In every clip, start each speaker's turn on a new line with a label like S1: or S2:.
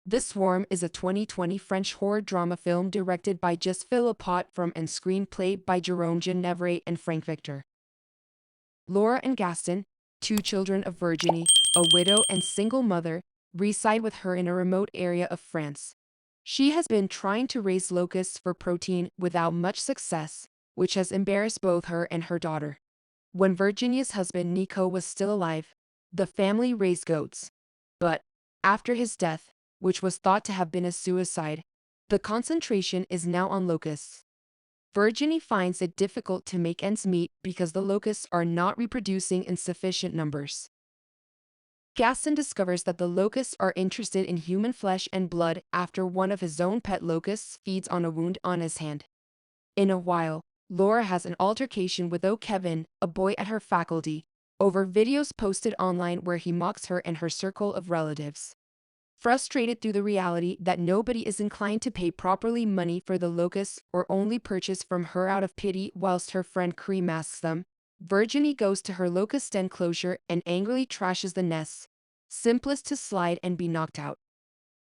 S1: The Swarm is a 2020 French horror drama film directed by Just Philippot and screenplay by Jérôme Genevray and Franck. Laura and Gaston, two children of Virginie, a widow and single mother, reside with her in a remote area of France. She has been trying to raise locusts for protein without much success, which has embarrassed both her and her daughter. When Virginie's husband Nico was still alive, the family raised goats. But, after his death, which was thought to have been a suicide, the concentration is now on locusts. Virginie finds it difficult to make ends meet because the locusts are not reproducing in sufficient numbers. Gaston discovers that the locusts are interested in human flesh and blood after one of his own pet locusts feeds on a wound on his hand. In a while, Laura has an altercation with Kevin, a boy at her faculty, over videos posted online where he mocks her and her circle of relatives. Frustrated through the reality that nobody is inclined to pay properly money for the locusts or only purchase from her out of pity whilst her friend Cree masks them, Virginie goes to her locust enclosure and angrily trashes the nests, simplest to slide and be knocked out.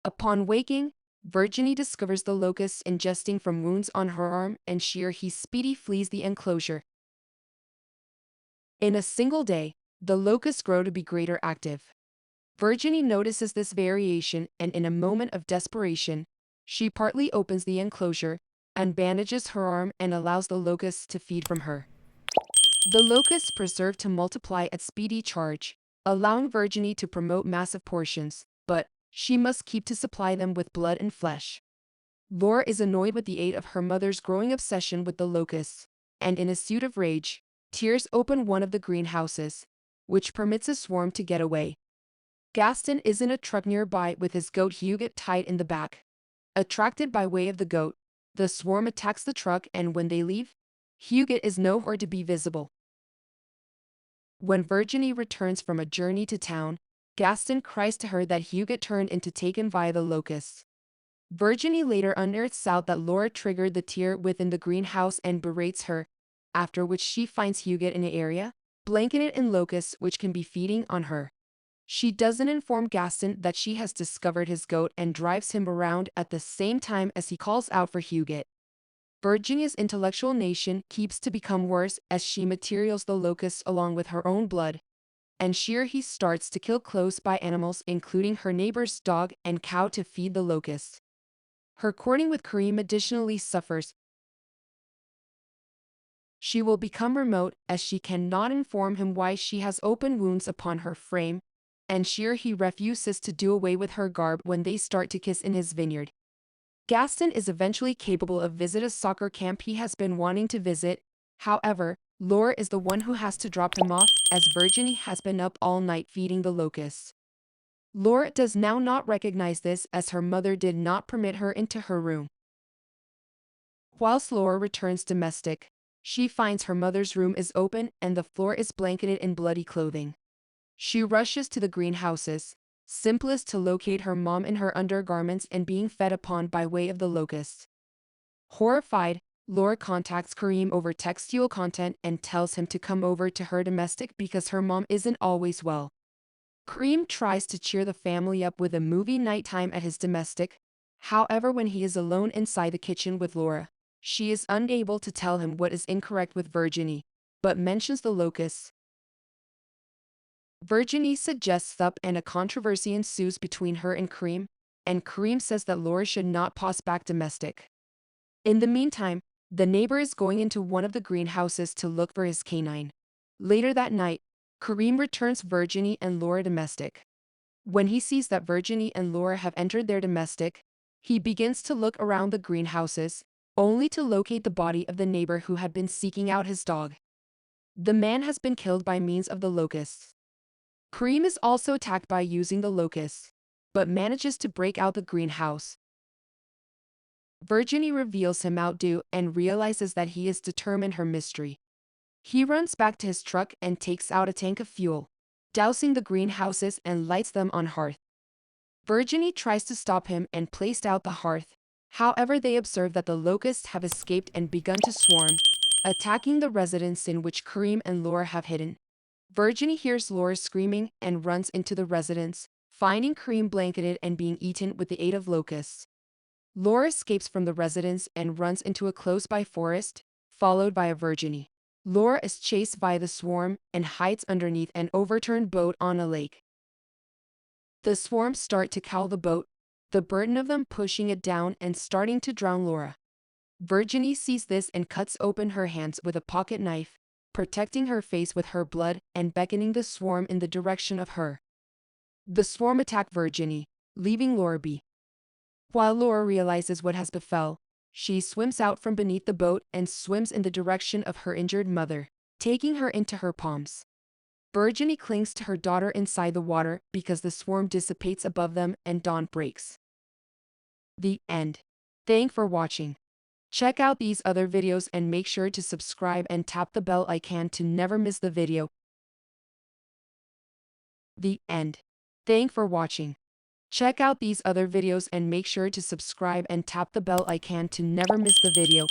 S1: Upon waking, Virginie discovers the locusts ingesting from wounds on her arm and he speedy flees the enclosure. In a single day, the locusts grow to be greater active. Virginie notices this variation and in a moment of desperation, she partly opens the enclosure, and bandages her arm and allows the locusts to feed from her. The locusts preserve to multiply at speedy charge, allowing Virginie to promote massive portions, but she must keep to supply them with blood and flesh. Laura is annoyed with the aid of her mother's growing obsession with the locusts, and in a suit of rage, tears open one of the greenhouses, which permits a swarm to get away. Gaston is in a truck nearby with his goat Huguet tied in the back. Attracted by way of the goat, the swarm attacks the truck and when they leave, Huguet is nowhere to be visible. When Virginie returns from a journey to town, Gaston cries to her that Huguet turned into taken via the locusts. Virginie later unearths out that Laura triggered the tear within the greenhouse and berates her, after which she finds Huguet in an area, blanketed in locusts which can be feeding on her. She doesn't inform Gaston that she has discovered his goat and drives him around at the same time as he calls out for Huguet. Virginia's intellectual nation keeps to become worse as she materials the locusts along with her own blood, and he starts to kill close by animals including her neighbor's dog and cow to feed the locusts. Her courting with Karim additionally suffers. She will become remote as she cannot inform him why she has open wounds upon her frame, and he refuses to do away with her garb when they start to kiss in his vineyard. Gaston is eventually capable of visit a soccer camp he has been wanting to visit, however, Laura is the one who has to drop him off as Virginie has been up all night feeding the locusts. Laura does now not recognize this as her mother did not permit her into her room. Whilst Laura returns domestic, she finds her mother's room is open and the floor is blanketed in bloody clothing. She rushes to the greenhouses, simplest to locate her mom in her undergarments and being fed upon by way of the locusts. Horrified, Laura contacts Karim over textual content and tells him to come over to her domestic because her mom isn't always well. Karim tries to cheer the family up with a movie nighttime at his domestic, however when he is alone inside the kitchen with Laura, she is unable to tell him what is incorrect with Virginie, but mentions the locusts. Virginie suggests up and a controversy ensues between her and Karim says that Laura should not pass back domestic. In the meantime, the neighbor is going into one of the greenhouses to look for his canine. Later that night, Karim returns Virginie and Laura domestic. When he sees that Virginie and Laura have entered their domestic, he begins to look around the greenhouses, only to locate the body of the neighbor who had been seeking out his dog. The man has been killed by means of the locusts. Karim is also attacked by using the locusts, but manages to break out the greenhouse. Virginie reveals him outdo and realizes that he is determined her mystery. He runs back to his truck and takes out a tank of fuel, dousing the greenhouses and lights them on hearth. Virginie tries to stop him and placed out the hearth, however they observe that the locusts have escaped and begun to swarm, attacking the residence in which Karim and Laura have hidden. Virginie hears Laura screaming and runs into the residence, finding cream blanketed and being eaten with the aid of locusts. Laura escapes from the residence and runs into a close-by forest, followed by a Virginie. Laura is chased by the swarm and hides underneath an overturned boat on a lake. The swarm start to cow the boat, the burden of them pushing it down and starting to drown Laura. Virginie sees this and cuts open her hands with a pocket knife, protecting her face with her blood and beckoning the swarm in the direction of her. The swarm attack Virginie, leaving Laura be. While Laura realizes what has befell, she swims out from beneath the boat and swims in the direction of her injured mother, taking her into her palms. Virginie clings to her daughter inside the water because the swarm dissipates above them and dawn breaks. The end. Thanks for watching. Check out these other videos and make sure to subscribe and tap the bell icon to never miss the video. The end. Thanks for watching. Check out these other videos and make sure to subscribe and tap the bell icon to never miss the video.